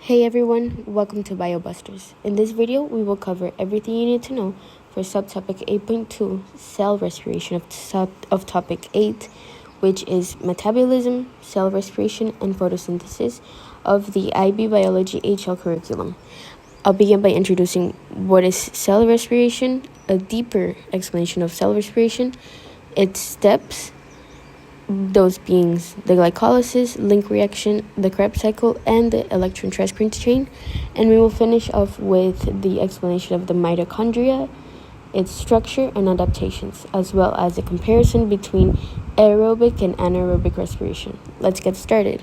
Hey everyone, welcome to BioBusters. In this video, we will cover everything you need to know for subtopic 8.2, cell respiration of topic 8, which is metabolism, cell respiration, and photosynthesis of the IB Biology HL curriculum. I'll begin by introducing what is cell respiration, a deeper explanation of cell respiration, its steps, those being the glycolysis, link reaction, the Krebs cycle, and the electron transport chain. And we will finish off with the explanation of the mitochondria, its structure and adaptations, as well as a comparison between aerobic and anaerobic respiration. Let's get started.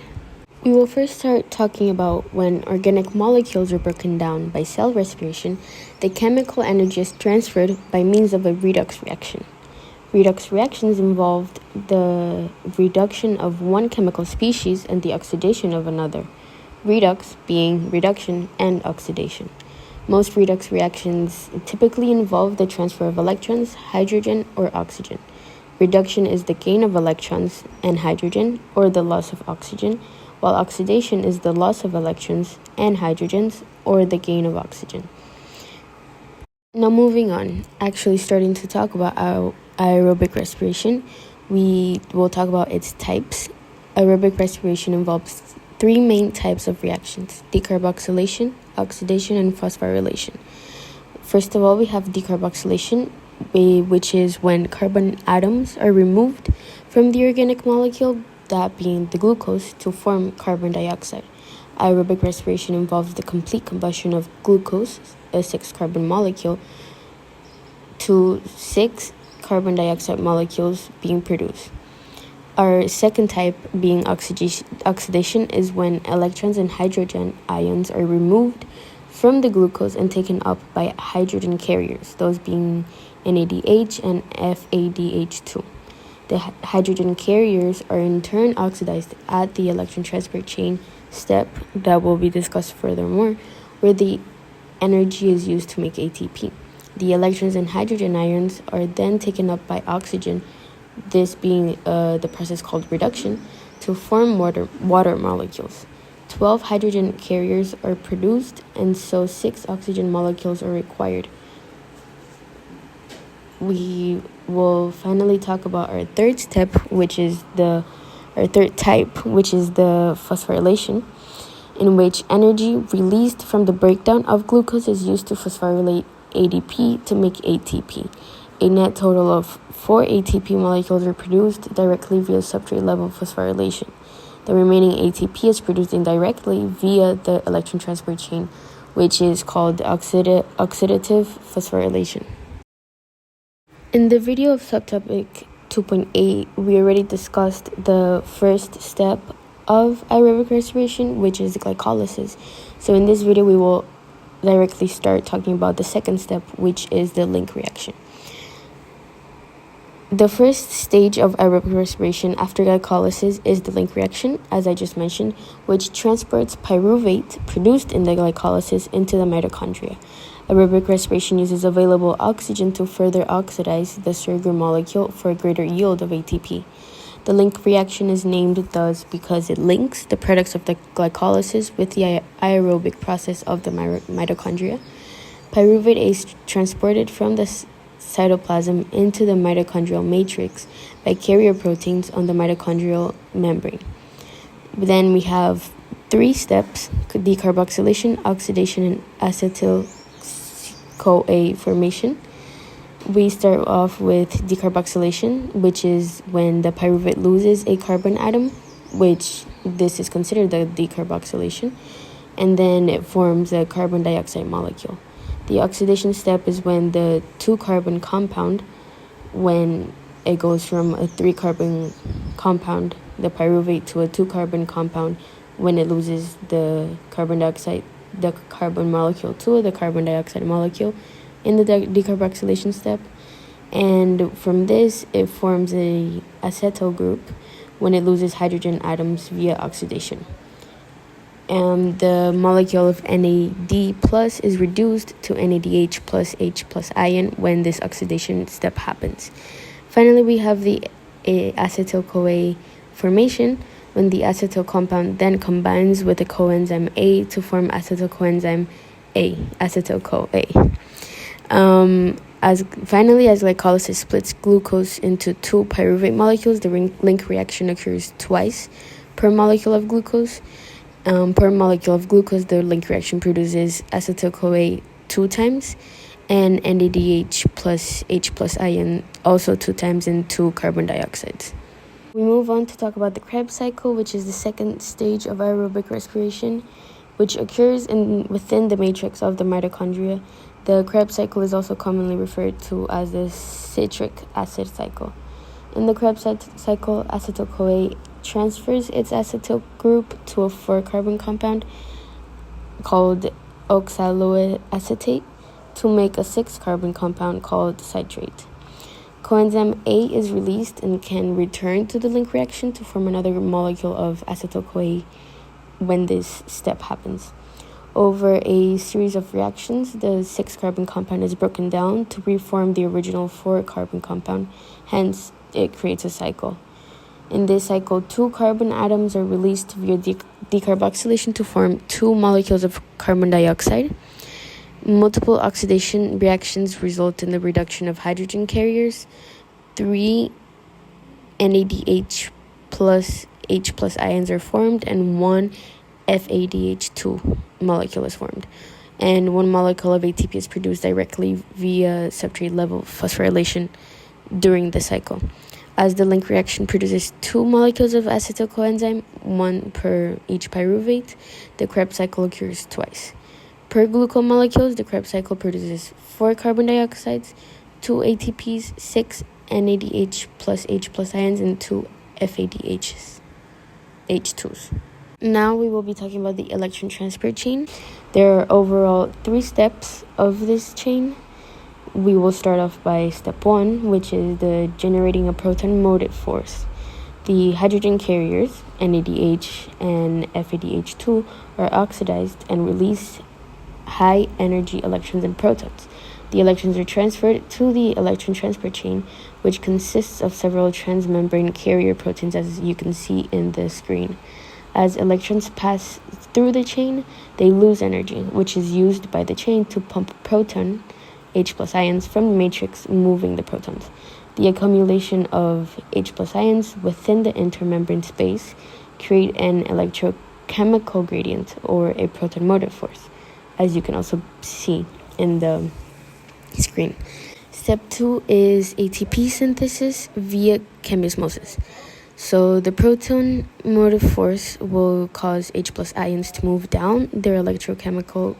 We will first start talking about when organic molecules are broken down by cell respiration, the chemical energy is transferred by means of a redox reaction. Redox reactions involved the reduction of one chemical species and the oxidation of another. Redox being reduction and oxidation. Most redox reactions typically involve the transfer of electrons, hydrogen, or oxygen. Reduction is the gain of electrons and hydrogen, or the loss of oxygen, while oxidation is the loss of electrons and hydrogens, or the gain of oxygen. Now moving on, actually starting to talk about aerobic respiration, we will talk about its types. Aerobic respiration involves three main types of reactions: decarboxylation, oxidation, and phosphorylation. First of all, we have decarboxylation, which is when carbon atoms are removed from the organic molecule, that being the glucose, to form carbon dioxide. Aerobic respiration involves the complete combustion of glucose, a 6-carbon molecule, to 6 carbon dioxide molecules being produced. Our second type, being oxidation, is when electrons and hydrogen ions are removed from the glucose and taken up by hydrogen carriers, those being NADH and FADH2. The hydrogen carriers are in turn oxidized at the electron transport chain step that will be discussed furthermore, where the energy is used to make ATP. The electrons and hydrogen ions are then taken up by oxygen, this being the process called reduction, to form water molecules. 12 hydrogen carriers are produced, and so 6 oxygen molecules are required. We will finally talk about our third type, which is the phosphorylation, in which energy released from the breakdown of glucose is used to phosphorylate ADP to make ATP. A net total of 4 ATP molecules are produced directly via substrate level phosphorylation. The remaining ATP is produced indirectly via the electron transport chain, which is called oxidative phosphorylation. In the video of subtopic 2.8, we already discussed the first step of aerobic respiration, which is glycolysis. So in this video, we will directly start talking about the second step, which is the link reaction. The first stage of aerobic respiration after glycolysis is the link reaction, as I just mentioned, which transports pyruvate produced in the glycolysis into the mitochondria. Aerobic respiration uses available oxygen to further oxidize the sugar molecule for a greater yield of ATP. The link reaction is named thus because it links the products of the glycolysis with the aerobic process of the mitochondria. Pyruvate is transported from the cytoplasm into the mitochondrial matrix by carrier proteins on the mitochondrial membrane. Then we have 3 steps: decarboxylation, oxidation, and acetyl-CoA formation. We start off with decarboxylation, which is when the pyruvate loses a carbon atom, which this is considered the decarboxylation, and then it forms a carbon dioxide molecule. The oxidation step is when the 2-carbon compound, when it goes from a 3-carbon compound, the pyruvate, to a 2-carbon compound, when it loses the carbon molecule to the carbon dioxide molecule in the decarboxylation step. And from this, it forms a acetyl group when it loses hydrogen atoms via oxidation. And the molecule of NAD plus is reduced to NADH plus H plus ion when this oxidation step happens. Finally, we have the acetyl-CoA formation, when the acetyl compound then combines with the coenzyme A to form acetyl coenzyme A, acetyl-CoA. As glycolysis splits glucose into two pyruvate molecules, the link reaction occurs twice per molecule of glucose. Per molecule of glucose, the link reaction produces acetyl-CoA 2 times, and NADH plus H plus ion also 2 times, and 2 carbon dioxides. We move on to talk about the Krebs cycle, which is the second stage of aerobic respiration, which occurs within the matrix of the mitochondria. The Krebs cycle is also commonly referred to as the citric acid cycle. In the Krebs cycle, acetyl-CoA transfers its acetyl group to a 4-carbon compound called oxaloacetate to make a 6-carbon compound called citrate. Coenzyme A is released and can return to the link reaction to form another molecule of acetyl-CoA when this step happens. Over a series of reactions, the 6-carbon compound is broken down to reform the original 4-carbon compound, hence it creates a cycle. In this cycle, 2 carbon atoms are released via decarboxylation to form 2 molecules of carbon dioxide. Multiple oxidation reactions result in the reduction of hydrogen carriers. 3 NADH plus H plus ions are formed, and 1 FADH2 molecule is formed. And 1 molecule of ATP is produced directly via substrate level phosphorylation during the cycle. As the link reaction produces 2 molecules of acetyl coenzyme, 1 per each pyruvate, the Krebs cycle occurs twice. Per glucomolecules, the Krebs cycle produces 4 carbon dioxides, 2 ATPs, 6 NADH plus H plus ions, and 2 FADHs, H2s. Now we will be talking about the electron transport chain. There are overall 3 steps of this chain. We will start off by step 1, which is the generating a proton motive force. The hydrogen carriers, NADH and FADH2, are oxidized and release high energy electrons and protons. The electrons are transferred to the electron transport chain, which consists of several transmembrane carrier proteins, as you can see in the screen. As electrons pass through the chain, they lose energy, which is used by the chain to pump proton, H plus ions, from the matrix, moving the protons. The accumulation of H plus ions within the intermembrane space create an electrochemical gradient, or a proton motive force, as you can also see in the screen. Step 2 is ATP synthesis via chemiosmosis. So the proton motive force will cause H plus ions to move down their electrochemical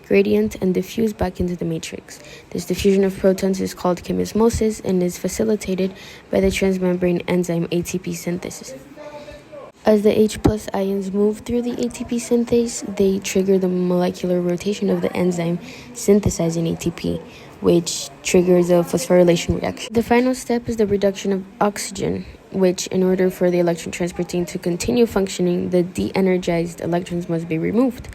gradient and diffuse back into the matrix. This diffusion of protons is called chemiosmosis and is facilitated by the transmembrane enzyme ATP synthesis. As the H plus ions move through the ATP synthase, they trigger the molecular rotation of the enzyme synthesizing ATP, which triggers a phosphorylation reaction. The final step is the reduction of oxygen, which, in order for the electron transport chain to continue functioning, the de-energized electrons must be removed.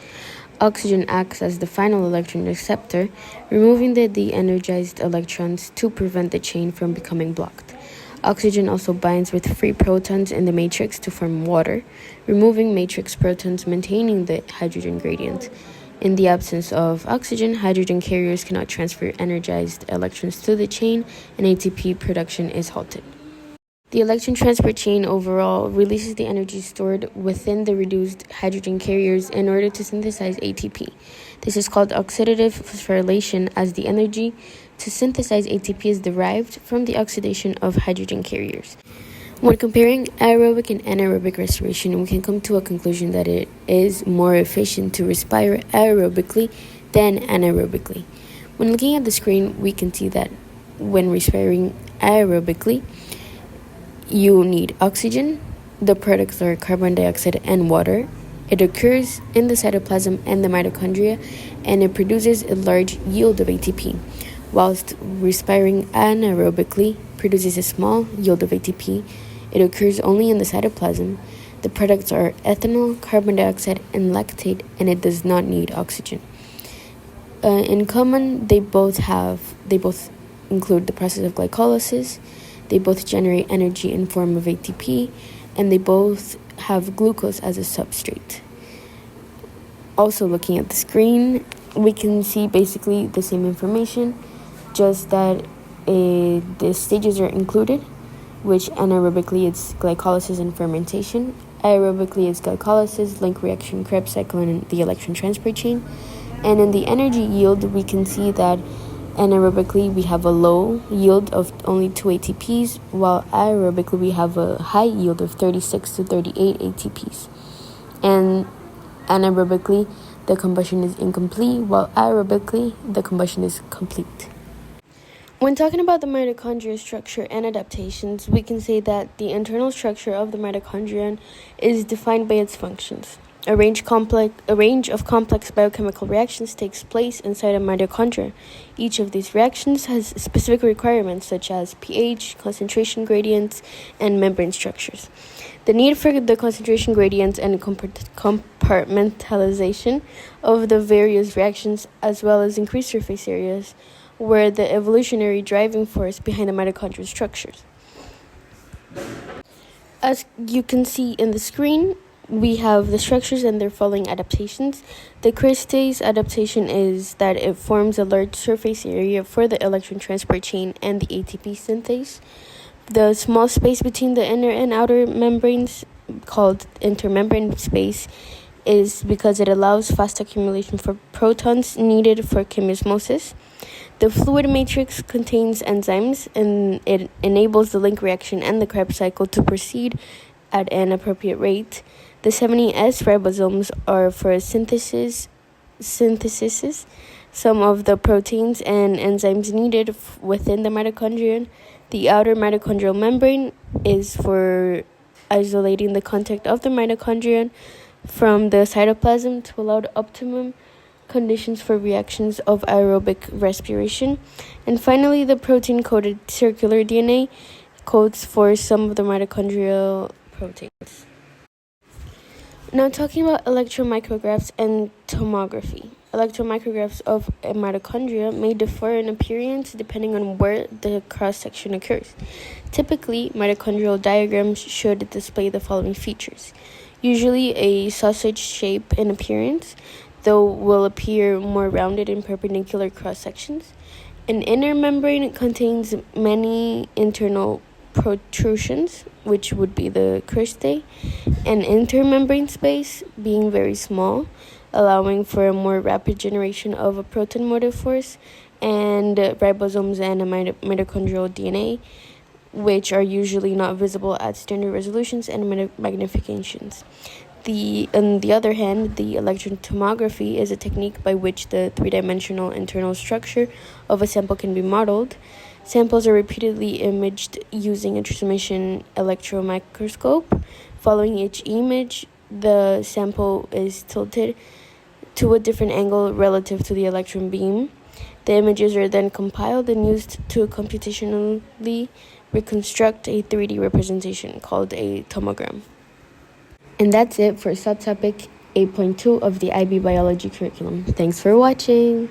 Oxygen acts as the final electron acceptor, removing the de-energized electrons to prevent the chain from becoming blocked. Oxygen also binds with free protons in the matrix to form water, removing matrix protons, maintaining the hydrogen gradient. In the absence of oxygen, hydrogen carriers cannot transfer energized electrons to the chain, and ATP production is halted. The electron transport chain overall releases the energy stored within the reduced hydrogen carriers in order to synthesize ATP. This is called oxidative phosphorylation, as the energy to synthesize ATP is derived from the oxidation of hydrogen carriers. When comparing aerobic and anaerobic respiration, we can come to a conclusion that it is more efficient to respire aerobically than anaerobically. When looking at the screen, we can see that when respiring aerobically, you need oxygen. The products are carbon dioxide and water. It occurs in the cytoplasm and the mitochondria, and it produces a large yield of ATP, whilst respiring anaerobically produces a small yield of ATP. It occurs only in the cytoplasm. The products are ethanol, carbon dioxide, and lactate, and it does not need oxygen. In common, they both include the process of glycolysis. They both generate energy in form of ATP, and they both have glucose as a substrate. Also, looking at the screen, we can see basically the same information, just that the stages are included, which anaerobically it's glycolysis and fermentation. Aerobically it's glycolysis, link reaction, Krebs cycle, and the electron transport chain. And in the energy yield, we can see that anaerobically we have a low yield of only 2 ATPs, while aerobically we have a high yield of 36 to 38 ATPs. And anaerobically the combustion is incomplete, while aerobically the combustion is complete. When talking about the mitochondria structure and adaptations, we can say that the internal structure of the mitochondrion is defined by its functions. A range of complex biochemical reactions takes place inside a mitochondria. Each of these reactions has specific requirements such as pH, concentration gradients, and membrane structures. The need for the concentration gradients and compartmentalization of the various reactions, as well as increased surface areas, were the evolutionary driving force behind the mitochondrial structures. As you can see in the screen, we have the structures and their following adaptations. The cristae adaptation is that it forms a large surface area for the electron transport chain and the ATP synthase. The small space between the inner and outer membranes, called intermembrane space, is because it allows fast accumulation for protons needed for chemiosmosis. The fluid matrix contains enzymes, and it enables the link reaction and the Krebs cycle to proceed at an appropriate rate. The 70S ribosomes are for synthesis some of the proteins and enzymes needed within the mitochondrion. The outer mitochondrial membrane is for isolating the contact of the mitochondrion from the cytoplasm to allow optimum conditions for reactions of aerobic respiration. And finally, the protein-coded circular DNA codes for some of the mitochondrial proteins. Now, talking about electron micrographs and tomography. Electron micrographs of a mitochondria may differ in appearance depending on where the cross-section occurs. Typically, mitochondrial diagrams should display the following features. Usually a sausage shape in appearance, though will appear more rounded in perpendicular cross-sections. An inner membrane contains many internal protrusions, which would be the cristae, and intermembrane space being very small, allowing for a more rapid generation of a proton motive force, and ribosomes and a mitochondrial DNA, which are usually not visible at standard resolutions and magnifications. On the other hand, the electron tomography is a technique by which the three-dimensional internal structure of a sample can be modeled. Samples are repeatedly imaged using a transmission electron microscope. Following each image, the sample is tilted to a different angle relative to the electron beam. The images are then compiled and used to computationally reconstruct a 3D representation called a tomogram. And that's it for subtopic 8.2 of the IB Biology curriculum. Thanks for watching.